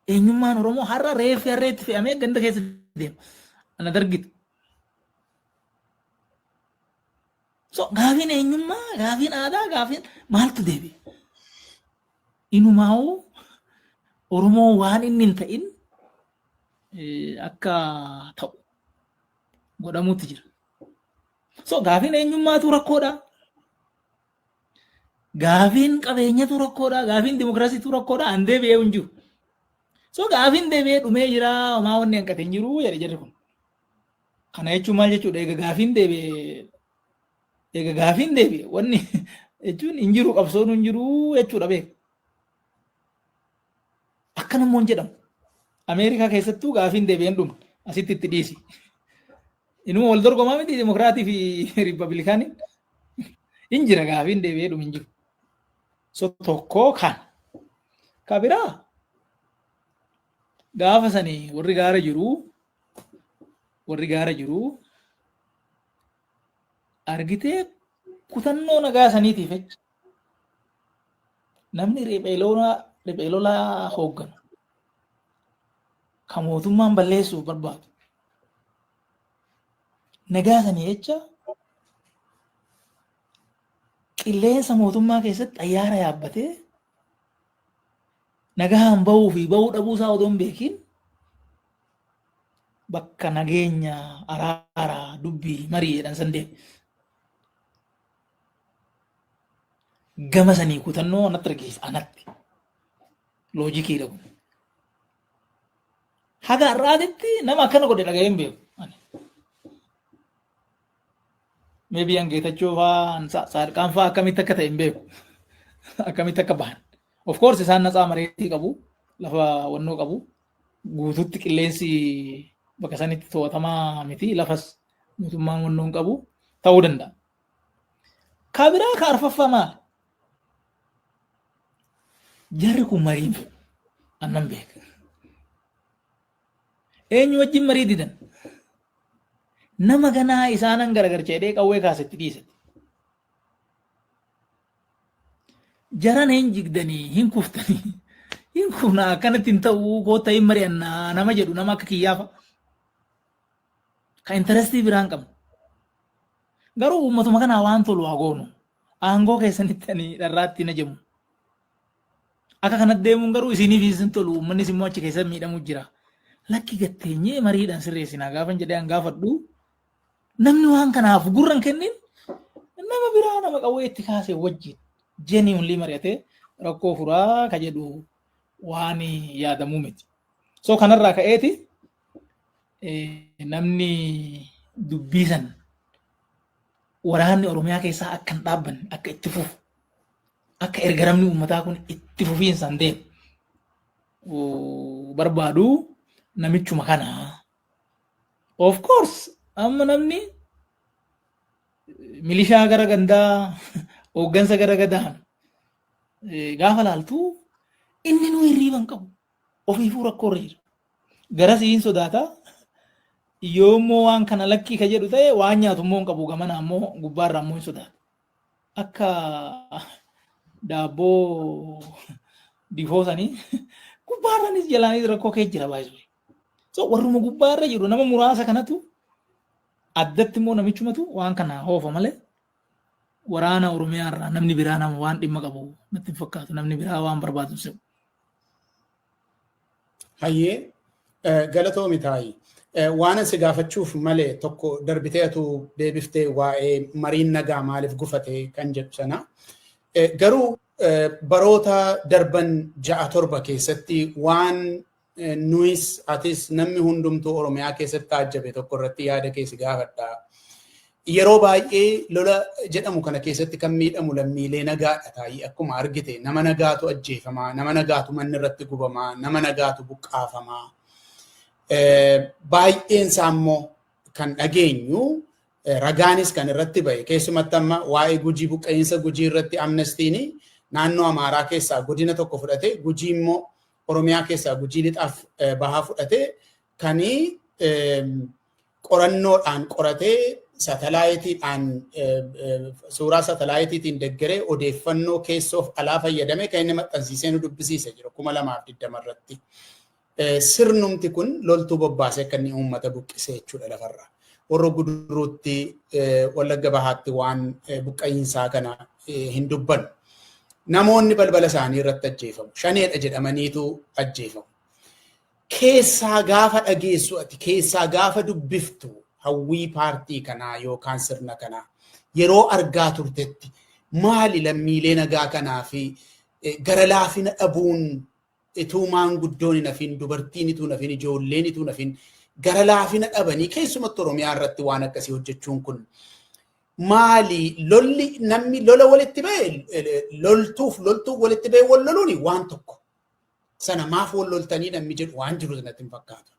eenyummaan Oromoo har'a harreetti fe'amee ganda keessa deema. Ana dargita. So gaafiin eenyummaa, gaafiin aadaa, gaafiin maaltu deebi'e? Inumaa'uu Oromoo waan inni hin ta'in akka ta'u godhamuutti jira. So gaafiin eenyummaatu rakkoodha. Gaafiin qabeenyatu rakkoodha. Gaafiin dimokiraasiitu rakkoodha. An deebi'ee hin jiru. So gaafiin deebi'ee dhumee jira. Homaa wanni hanqate hin jiru jedhe jarri kun. Kana jechuun maal jechuudha? Eega gaafiin deebi'e wanni jechuun hin jiru qabsoon hin jiru jechuudha beeku. Akkanammoo hin jedhamu. Ameerikaa keessattuu gaafiin deebi'een dhume asitti itti dhiisi. Inuma wal dorgomaa miti dimokiraatii fi riippaabilikaaniin hin jira gaafiin deebi'ee dhume hin jiru. So tokkoo kan. Ka biraa gaafa sanii warri gaara jiru argitee kutannoo nagaa saniitiif jecha namni riphee lolaa hoogganu kan mootummaan balleessuuf barbaadu nagaa sanii jecha qilleensa mootummaa keessatti xayyaara yaabbatee nagaan bahuu fi bahuu dhabuu isaa odoo hin beekin bakka nageenya araaraa dubbii marii jedhan san deemu. Gama sanii kutannoo anatti argisiisa anatti loojikii dhabu. Haga har'aatitti nama akkana godhe dhaga'ee hin beeku. maybe an geetachoo fa'aa saarqaan fa'aa akkamitti akka ta'e hin beeku. Akkamitti akka bahan. Of course isaan natsaa mareetii qabu, lafa wannoo qabu, guutuutti qilleensi bakka sanitti to'atamaa miti, lafas mootummaan wannoo hin qabu ta'uu danda'a. Kaabiraa ka arfaffaa maali? Jarri kun marii annan beeka. Eenyu wajjin marii didan? Nama ganaa isaanan garagarcha jedhee qawwee kaasetti dhiisate. Jaran hin jigdanii, hin kuftanii, hin kufnaa akkanatti hin ta'uu koota hin mari'annaa nama jedhu nama akka kiyyaafa. Ka intarestii biraan qabu. Garuu uummatuma kanaa waan tolu haa goonu. Aangoo keessanitti ani dharraatti na jemu. Akka kanatti deemuun garuu isiniif isin tolu uummannis immoo achi keessa miidhamu jira. Lakki gatteenyee mariidhaan sirreessinaa gaafan jedhee an gaafadhu. Namni waan kanaaf gurran kennin nama biraa nama qawwee itti kaasee wajjin genuinely mari'atee rakkoo furaa ka jedhu waan yaadamuu miti. So kanarraa ka'eeti namni dubbisan waraanni Oromiyaa keessaa akka hin dhaabbanne akka itti fufu akka ergaramni uummataa kun itti fufiinsaan deemu barbaadu namichuma kanaa. Of course amma namni milishaa gara gandaa hooggansa gara gadaan gaafa laaltu inni nu hirriiban qabu ofiifuu rakkoo irra jira. Garas hin sodaata. Yoommoo waan kana lakkii ka jedhu ta'e waan nyaatu immoo hin qabu gamana ammoo gubbaarraa ammoo hin sodaata. Akka daabboo difoosanii gubbaarraanis jalaanis rakkoo kee jira baay'ee. So warruma gubbaarra jiru nama muraasa kanatu addatti immoo namichumatu waan kana hoofa malee waraana Oromiyaa irraa namni biraa nama waan dhimma qabu natti hin fakkaatu namni biraa waan barbaadu se'u. Hayyee galatoomi taa'ii. Waan asi gaafachuuf malee tokko darbiteetu deebiftee waa'ee mariin nagaa maaliif gufate kan jedhu sana. Garuu baroota darban 6-7 keessatti waan nuyis atis namni hundumtuu Oromiyaa keessatti taajjabe tokko irratti yaada keessi gaafadha. Yeroo baay'ee lola jedhamu kana keessatti kan miidhamu lammiilee nagaadha taa'ii akkuma argite nama nagaatu ajjeefamaa, nama nagaatu manni irratti gubamaa, nama nagaatu buqqaafamaa. Baay'een isaa immoo kan dhageenyu ragaanis kan irratti bahe keessumatti amma waa'ee Gujii buqqa'insa Gujii irratti amnestiin naannoo Amaaraa keessaa godina tokko fudhate Gujii immoo Oromiyaa keessaa Gujii lixaaf bahaa fudhate kan qorannoodhaan qoratee satalaayitiidhaan suuraa satalaayitiitiin deggeree odeeffannoo keessoof alaa fayyadame kan inni maxxansiisee nu dubbisiise jira 2020 irratti. Sirnumti kun loltuu bobbaasee akka inni uummata buqqisee jechuudha lafarraa. Warra Guduruutti Wallagga Bahaatti waan buqqa'insaa kana hin dubbannu. Namoonni balbala isaanii irratti ajjeefamu. Shaneedha jedhamaniitu ajjeefamu. Keessaa gaafa dhageessu ati keessaa gaafa dubbiftu hawwii paartii kanaa yookaan sirna kanaa yeroo argaa turtetti maali lammiilee nagaa kanaa fi gara laafina dhabuun ituu maanguddoon hin hafin dubartiin ituu hin hafin ijoolleen ituu hin hafin gara laafina dhabanii keessumatti Oromiyaa irratti waan akkasii hojjechuun kun maali lolli namni lola walitti ba'e loltuu walitti ba'e wal loluuni waan tokko sana maaf wal loltanii namni jedhu waan jiru sanatti hin fakkaatu.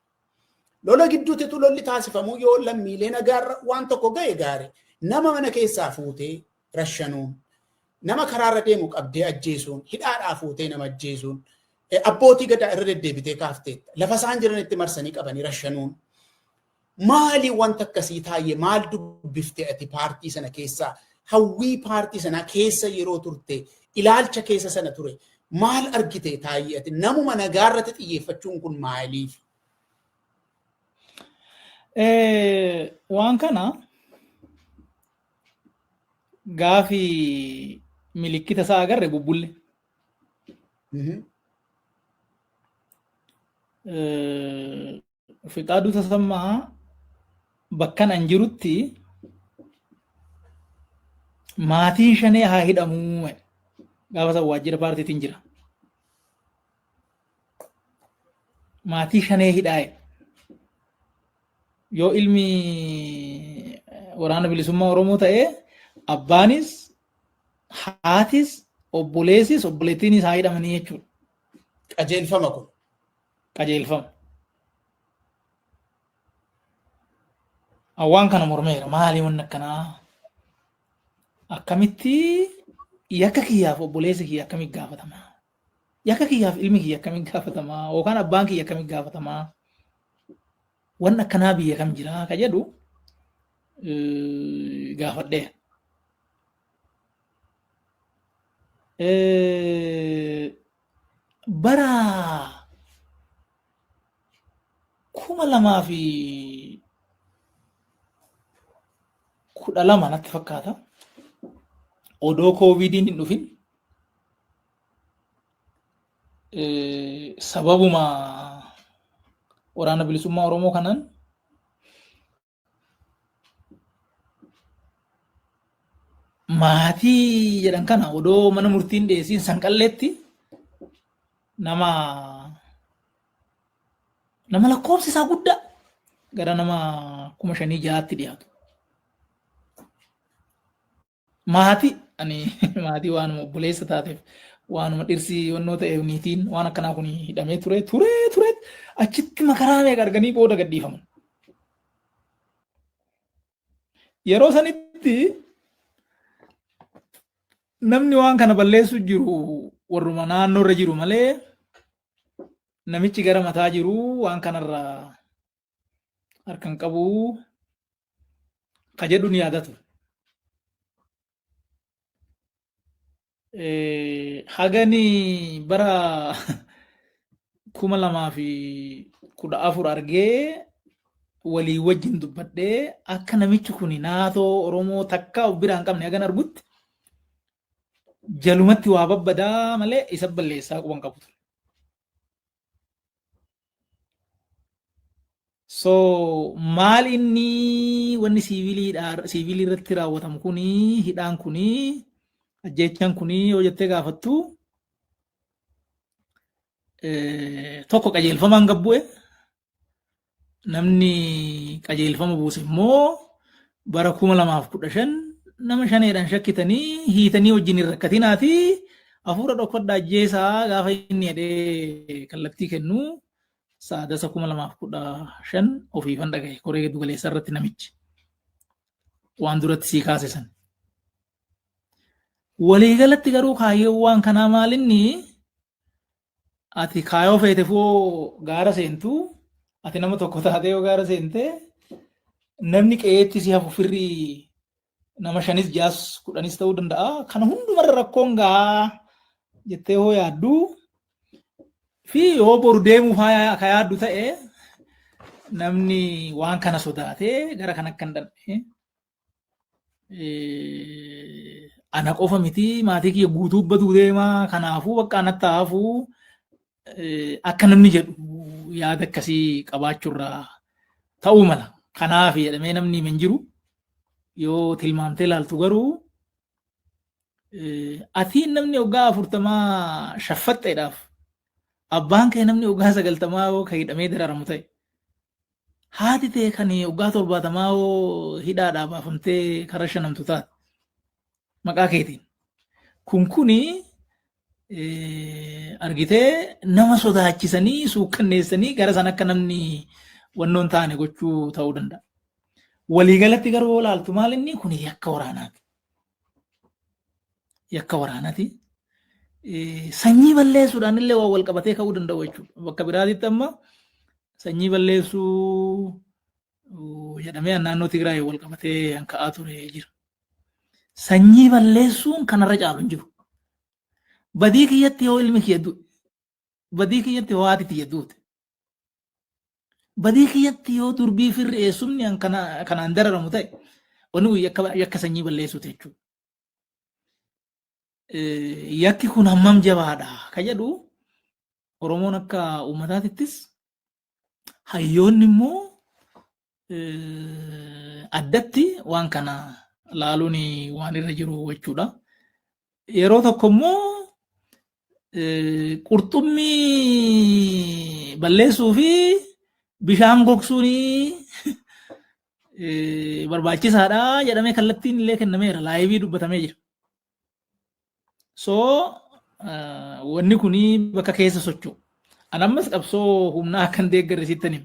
Lola gidduutti lolli taasifamuu yoo lammiilee nagaarra waan tokko ga'e gaari nama mana keessaa fuutee rashanuun nama karaarra deemu qabdee ajjeesuun hidhaadhaa fuutee nama ajjeesuun abbootii gadaa irra deddeebitee kaafteetta lafa isaan jiranitti marsanii qabanii rashanuun maali wanta akkasii taayee maal dubbiftee ati paartii sana keessaa hawwii paartii sanaa keessa yeroo turte ilaalcha keessa sana ture maal argite taayee ati namuma nagaarratti xiyyeeffachuun kun maaliif? Waan kana gaafi milikkita isaa agarre bubbulle. Fiqaaduu Tasammaa bakka an jirutti maatiin Shanee haa hidhamuu gaafa san waajjira paartiitiin jira. Maatii Shanee hidhaa yoo ilmi waraana bilisummaa Oromoo ta'ee abbaanis haatis obboleessis obboleettiinis haa hidhamanii jechuudha. Qajeelfama kun. Qajeelfama. Awwaan kana mormeera maali wanni akkanaa akkamitti yakka kiyyaaf obboleessi kiyya akkamitti gaafatama? Yakka kiyyaaf ilmi kiyya akkamitti gaafatama? Yookaan abbaan kiyya akkamitti gaafatama? Wanni akkanaa biyya kam jira ka jedhu gaafadheera. Bara 2012 natti fakkaata. Odoo koovidiin hin dhufin sababuma waraana bilisummaa Oromoo kanaan maatii jedhan kana odoo mana murtiin dhiyeessiin sanqalleetti nama lakkoofsi isaa guddaa gara nama 5,000-6,000 dhiyaatu. Maatii maatii waanuma obboleessa taateef waanuma dhirsi yonnoo ta'eef niitiin waan akkanaa kun hidhamee ture achitti makaraa meeqa arganii booda gadhiifaman. Yeroo sanitti namni waan kana balleessu jiru warruma naannoorra jiru malee namichi gara mataa jiru waan kanarra harkan qabu ka jedhu ni yaadatu. Hagani bara 2014 argee walii wajjin dubbadhee akka namichi kun naatoo Oromoo takka of biraa hin qabne hagan argutti jalumatti waa babbadaa malee isa balleessaa quban qabu. So maal inni wanni siivilii irratti raawwatamu kuni hidhaan kuni ajjechaan kuni yoo jettee gaafattu tokko qajeelfamaan gabbu'e namni qajeelfama buuse immoo bara 2015 nama shaneedhaan shakkitanii hiitanii wajjin hin rakkatinaati hafuura dhokfadhaa ajjeesaa gaafa inni jedhee kallattii kennu saadasa 2015 ofiifan dhagaye koree giddu galeessa irratti namichi waan duratti sii kaase san. Waliigalatti garuu kaayyoo waan kanaa maalinni ati kaayoo feete foo gaara seentu ati nama tokko taatee yoo gaara seente namni qe'eetti si hafu firrii nama 5, 6, 10 ta'uu danda'a. Kana hundumarra rakkoon gaa jettee hoo yaaddu fi yoo boru deemuuf ka yaaddu ta'e namni waan kana sodaatee gara kan akka hin dhabne ana qofa miti maatii kiyya guutuu baduu deemaa kanaafuu bakka anatti haafuu akka namni jedhu yaada akkasii qabaachuurraa ta'uu mala. Kanaaf jedhamee namni hin jiru yoo tilmaamtee ilaaltu garuu atiin namni waggaa 40 shaffaxxeedhaaf abbaan kee namni waggaa 90 yoo ka hidhamee dararamu ta'e haati ta'e kan waggaa 70 yoo hidhaadhaa baafamtee karra shanamtu taate maqaa keetiin kuni argitee nama sodaachisanii suukkanneessanii gara san akka namni wannoon taane gochuu ta'uu danda'a. Waliigalatti garuu ilaaltu maal inni kun yakka waraanaati. Yakka waraanaati. Sanyii balleessuudhaan illee waan wal qabatee ka'uu danda'u jechuudha. Bakka biraatitti amma sanyii balleessuu jedhamee naannoo Tigraay wal qabatee ka'aa ture jira. Sanyii balleessuun kanarra caalu hin jiru. Badii kiyyatti yoo ilmi kiyya du'e, badii kiyyatti yoo haati kiyya duute, badii kiyyatti yoo durbii firri eessumni kanaan dararamu ta'e, wanni yakka sanyii balleessuuti jechuudha. Yakki kun hammam jabaadha ka jedhu Oromoon akka uummataatittis hayyoonni immoo addatti waan kana laaluun waan irra jiru jechuudha. Yeroo tokko immoo qurxummii balleessuu fi bishaan gogsuun barbaachisaadha jedhamee kallattiin illee kennameera laayivii dubbatamee jira. So wanni kuni bakka keessa socho'u. An ammas qabsoo humnaa akkan deeggarrisittani.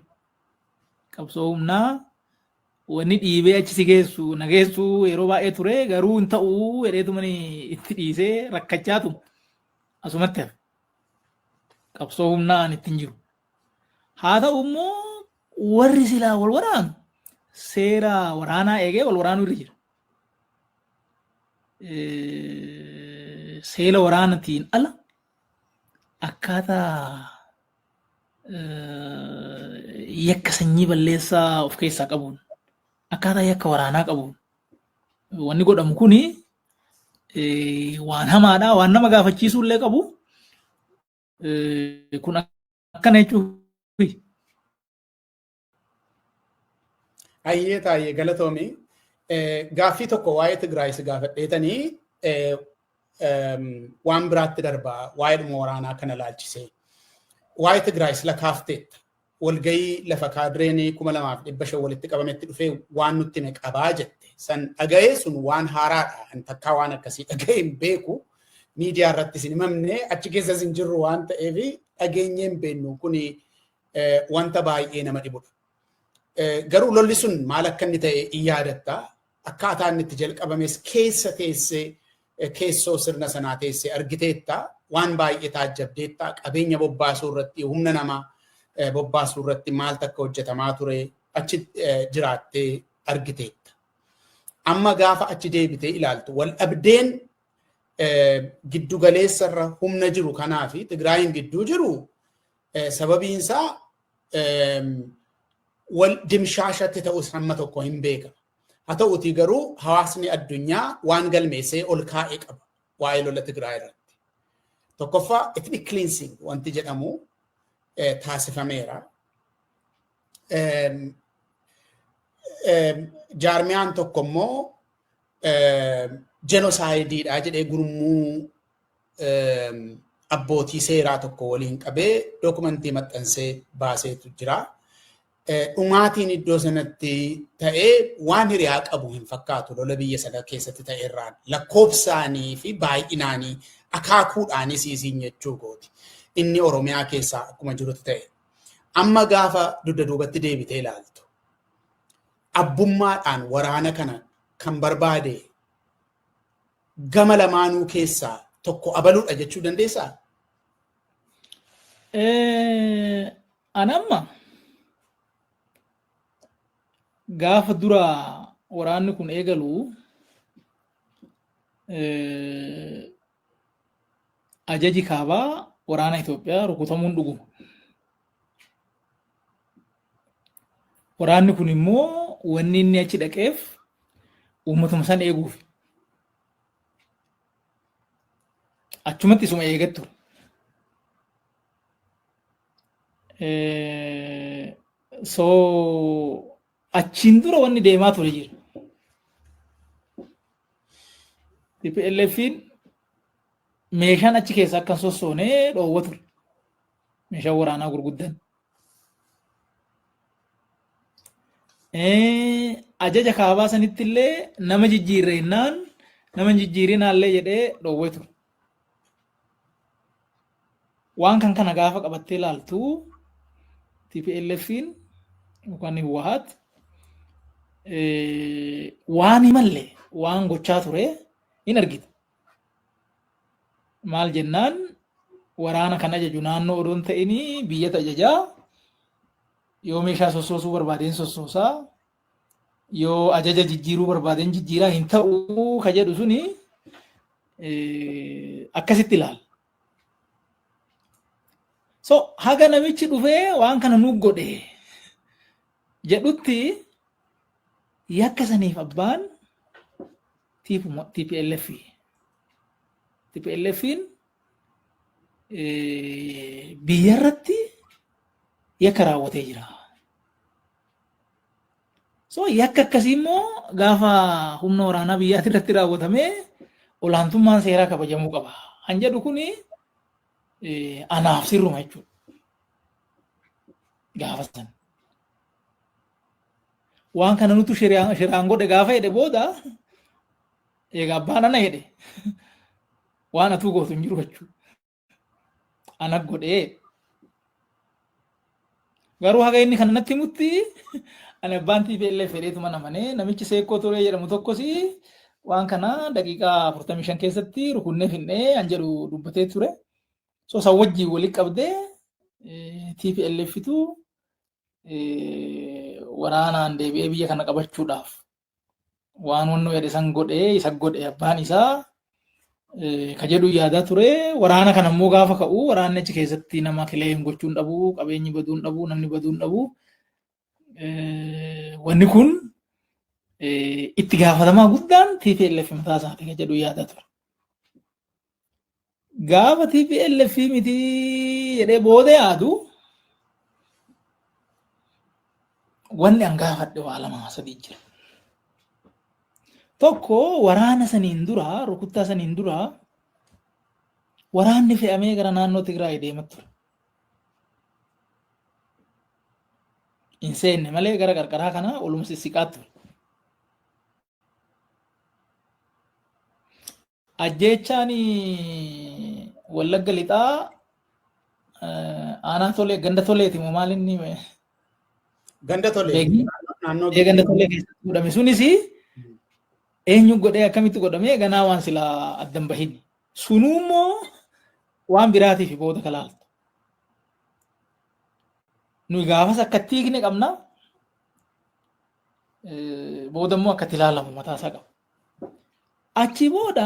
Qabsoo humnaa wanni dhiibee achi si geessu na geessu yeroo baay'ee ture garuu hin ta'u jedheetumani itti dhiisee rakkachaatu asumatti hafe. Qabsoo humnaa an ittiin jiru. Haa ta'u immoo warri silaa wal waraanu seera waraanaa eegee wal waraanuu irra jira. Seera waraanaatiin ala akkaataa yakka sanyii balleessaa of keessaa qabuun akkaataa yakka waraanaa qabuun wanni godhamu kuni waan hamaadha waan nama gaafachiisuu illee qabu kun akkana jechuudha. Ayyee taayee galatoomii gaaffii tokko waa'ee Tigraayis gaafadheetanii waan biraatti darbaa waa'ee dhuma waraanaa kana laalchisee waa'ee Tigraayis lakkaafteetta walgayii lafa kaadireenii 2500 walitti qabametti dhufee waan nutti hime qabaa jette san dhaga'ee sun waan haaraadha an takkaa waan akkasii dhaga'ee hin beeku miidiyaa irratti sin himamne achi keessas hin jirru waan ta'eef dhageenyee hin beeknu kuni wanta baay'ee nama dhibudha. Garuu lolli sun maal akka inni ta'e in yaadatta akkaataa inni itti jalqabames keessa teessee keessoo sirna sanaa teessee argiteetta waan baay'ee taajjabdeetta qabeenya bobbaasuu irratti humna namaa bobbaasuu irratti maal takka hojjetamaa ture achi jiraattee argiteetta. Amma gaafa achi deebitee ilaaltu wal dhabdeen giddu galeessarra humna jiru kanaa fi Tigraayin gidduu jiru sababiinsaa wal dimshaashatti ta'us hamma tokko hin beeka. Haa ta'uutii garuu hawaasni addunyaa waan galmeessee ol kaa'ee qaba waa'ee lola Tigraay irratti. Tokkoffaa ethnic cleansing wanti jedhamu taasifameera. Jaarmiyaan tokko immoo genocideedha jedhee gurmuu abbootii seeraa tokko waliin qabee dookumentii maxxansee baaseetu jira. Dhumaatiin iddoo sanatti ta'ee waan hiriyaa qabu hin fakkaatu lola biyya sana keessatti ta'e irraan lakkoofsaanii fi baay'inaanii akaakuudhaanis isiin jechuu gooti. Inni Oromiyaa keessaa akkuma jirutti ta'e. Amma gaafa dugda duubatti deebitee ilaaltu. Abbummaadhaan waraana kana kan barbaade gama lamaanuu keessaa tokko abaluudha jechuu dandeessaa? Anamma gaafa dura waraanni kun eegalu ajaji kaabaa waraana Itoophiyaa rukutamuun dhuguma. Waraanni kun immoo wanni inni achi dhaqeef uummatuma san eeguuf. Achumatti isuma eegattu. So achiin dura wanni deemaa ture jira. TPLFin meeshaan achi keessa akka sossoonee dhoowwa ture. Meeshaan waraanaa gurguddan. Ajaja kaabaa sanitti illee nama jijjiirreennaan nama jijjiirinaallee jedhee dhoowwee ture. Waan kan kana gaafa qabattee ilaaltu TPLFin yookaan Hawwaat waan himallee waan gochaa ture in argita. Maal jennaan waraana kan ajaju naannoo odoon ta'inii biyyata ajajaa yoo meeshaa sossoosuu barbaadeen sossoosaa yoo ajaja jijjiiruu barbaadeen jijjiiraa hin ta'uu ka jedhu suni akkasitti ilaala. So haga namichi dhufee waan kana nuuf godhe jedhutti yakka saniif abbaan TPLF. TPLFin biyya irratti yakka raawwatee jira. So yakka akkasii immoo gaafa humna waraanaa biyyaatti irratti raawwatamee olaantummaan seeraa kabajamuu qaba. Han jedhu kuni anaaf sirruma jechuudha. Gaafa san. waan kana nutu shiraan godhe gaafa jedhe booda egaa abbaan ana jedhe waan atuu gootu hin jiru jechuudha. Ana godhee garuu haga inni kana natti himutti ani abbaan TPLF fedheetu mana manee namichi Seekkoo Turee jedhamu tokkos waan kana daqiiqaa 45 keessatti rukunnee finnee an jedhu dubbatee ture. So san wajjin walitti qabdee TPLFitu waraanaan deebi'ee biyya kana qabachuudhaaf waan wannu jedhe san godhee isa godhe abbaan isaa ka jedhu yaadaa ture. Waraana kana immoo gaafa ka'u waraanni achi keessatti nama kilee hin gochuun dhabu, qabeenyi baduun dhabu, namni baduun dhabu. Wanni kun itti gaafatamaa guddaan TPLF mataa isaati ka jedhu yaadaa ture. Gaafa TPLF miti jedhee booda yaadu wanni an gaafadhe waa lama sadii jira. Tokko waraana saniin dura, rukuttaa saniin dura waraanni fe'amee gara naannoo Tigraay deemaa ture. Hin seenne malee gara qarqaraa kana oluma sissiqaa ture. Ajjeechaan Wallagga lixaa aanaa tolee ganda toleeti moo maal inni Ganda Tolee. Ganda tolee keessatti godhame sunis eenyu godhee akkamitti godhamee ganaa waan silaa addan bahin. Sunummoo waan biraatiif booda kalaaltu. Nuyi gaafas akkatti hiikne qabna. Booda immoo akkatti ilaalamu mataasaa qaba. Achi booda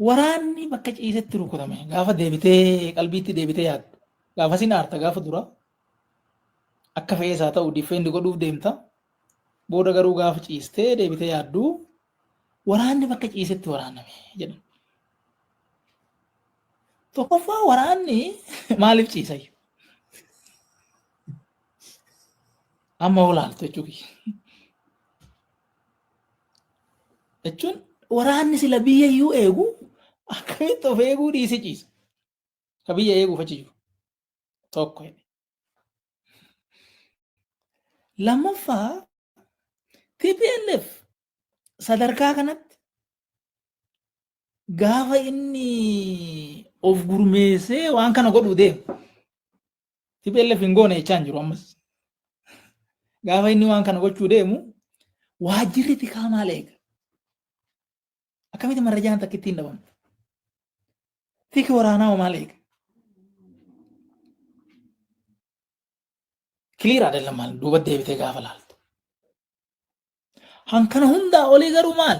waraanni bakka ciisetti rukutame gaafa deebitee qalbiitti deebitee yaaddu. Gaafa sin aarta gaafa dura akka fe'eesaa ta'u difeendi godhuuf deemta. Booda garuu gaafa ciistee deebitee yaaddu waraanni bakka ciisetti waraaname jedhama. Tokkoffaa waraanni maaliif ciisayyu? Amma olaaltu jechuudha. Jechuun waraanni sila biyya iyyuu eegu akkamitti of eeguu dhiise ciisa. Ka biyya eeguuf achi jiru. Tokko jedhe. Lammaffaa TPLF sadarkaa kanatti gaafa inni of gurmeessee waan kana godhuu deemu. TPLF hin goone jechaan jiru ammas. Gaafa inni waan kana gochuu deemu waajjirri tikaa maal eega? Akkamitti marrajaan takka ittiin dhabamtu? Tiki waraanaa maal eega? Kiliira adalla maal duuba deebitee gaafa laaltu. Hankana hundaa olii garuu maal?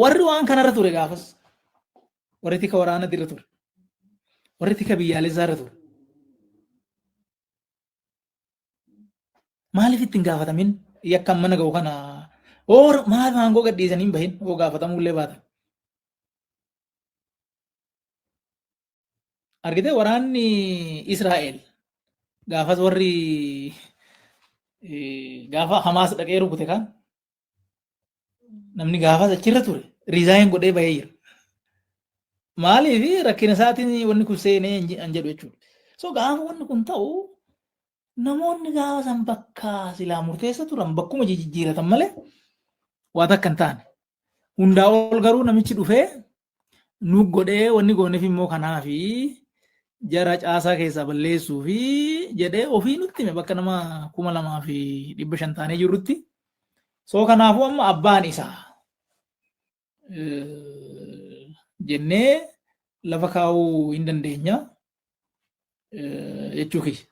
Warri waan kanarra ture gaafas. Warri tika waraana dirra ture. Warri tika biyyaalessaa irra ture. Maaliif ittiin gaafatamin yakkan mana ga'u kana maal maangoo gadhiisanii hin bahin oo gaafatamullee baatan. Argitee waraanni Israa'el gaafas warri gaafa Hamaas dhaqee rukute kan namni gaafas achirra ture riizaayin godhee bahee jira. Maaliif rakkina isaatiin wanni kun seenee an jedhu jechuudha. So gaafa wanni kun ta'u namoonni gaafa san bakka silaa murteessa turan bakkuma jijjiiratan malee waan akka hin taane. Hundaa ol garuu namichi dhufee nu godhee wanni gooneef immoo kanaa fi jara caasaa keessaa balleessuu fi jedhee ofii nutti hime bakka nama 2,500 taanee jirrutti. So kanaafuu amma abbaan isaa jennee lafa kaa'uu hin dandeenya jechuu kiyya.